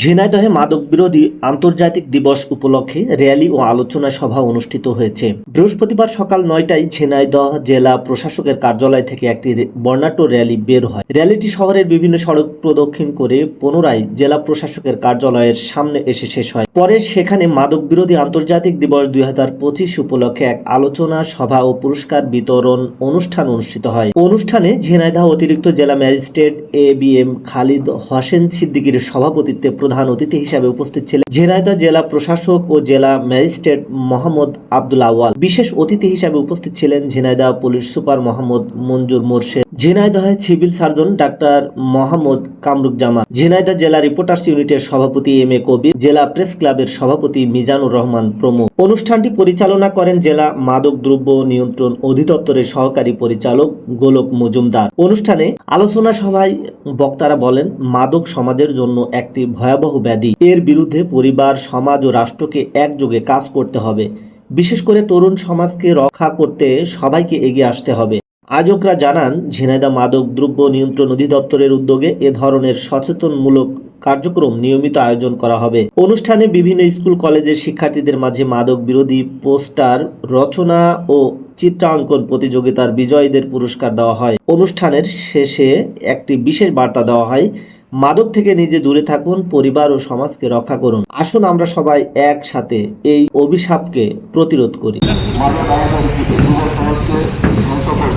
ঝিনাইদহে মাদক বিরোধী আন্তর্জাতিক দিবস উপলক্ষে র্যালি ও আলোচনা সভা অনুষ্ঠিত হয়েছে। বৃহস্পতিবার সকাল ৯টায় ঝিনাইদহ জেলা প্রশাসকের কার্যালয় থেকে একটি বর্ণাঢ্য র্যালি বের হয়। র্যালিটি শহরের বিভিন্ন সড়ক প্রদক্ষিণ করে পুনরায় জেলা প্রশাসকের কার্যালয়ের সামনে এসে শেষ হয়। পরে সেখানে মাদক বিরোধী আন্তর্জাতিক দিবস ২০২৫ উপলক্ষে এক আলোচনা সভা ও পুরস্কার বিতরণ অনুষ্ঠান অনুষ্ঠিত হয়। অনুষ্ঠানে ঝিনাইদহ অতিরিক্ত জেলা ম্যাজিস্ট্রেট এবিএম খালিদ হোসেন সিদ্দিকীর সভাপতিত্বে প্রধান অতিথি হিসাবে উপস্থিত ছিলেন ঝিনাইদহ জেলা প্রশাসক ও জেলা ম্যাজিস্ট্রেট মোহাম্মদ আব্দুল আওয়াল। বিশেষ অতিথি হিসাবে উপস্থিত ছিলেন Jhenaidah police super Mohammad Monjur Morshed, Jhenaidah civil surgeon doctor Mohammad Kamruzzaman, Jhenaidah জেলা রিপোর্টার্স ইউনিটের সভাপতি এম এ কবির, জেলা প্রেস ক্লাবের সভাপতি মিজানুর রহমান প্রমুখ। অনুষ্ঠানটি পরিচালনা করেন জেলা মাদক দ্রব্য নিয়ন্ত্রণ অধিদপ্তরের সহকারী পরিচালক গোলক মজুমদার। অনুষ্ঠানে আলোচনা সভায় বক্তারা বলেন, মাদক সমাজের জন্য একটি ভয়াবহ ব্যাধি। এর বিরুদ্ধে পরিবার, সমাজ ও রাষ্ট্রকে একযোগে কাজ করতে হবে। বিশেষ করে তরুণ সমাজকে রক্ষা করতে সবাইকে এগিয়ে আসতে হবে। আয়োজকরা জানান, ঝিনাইদহ মাদক দ্রব্য নিয়ন্ত্রণ অধিদপ্তরের উদ্যোগে এ ধরনের সচেতনমূলক কার্যক্রম নিয়মিত আয়োজন করা হবে। অনুষ্ঠানে বিভিন্ন স্কুল কলেজের শিক্ষার্থীদের মাঝে মাদক বিরোধী পোস্টার রচনা ও চিত্রাঙ্কন প্রতিযোগিতার বিজয়ীদের পুরস্কার দেওয়া হয়। অনুষ্ঠানের শেষে একটি বিশেষ বার্তা দেওয়া হয়, মাদক থেকে নিজে দূরে থাকুন, পরিবার ও সমাজকে রক্ষা করুন। আসুন আমরা সবাই একসাথে এই অভিশাপকে প্রতিরোধ করি। মাদক আমাদের যুব সমাজকে ধ্বংস করে।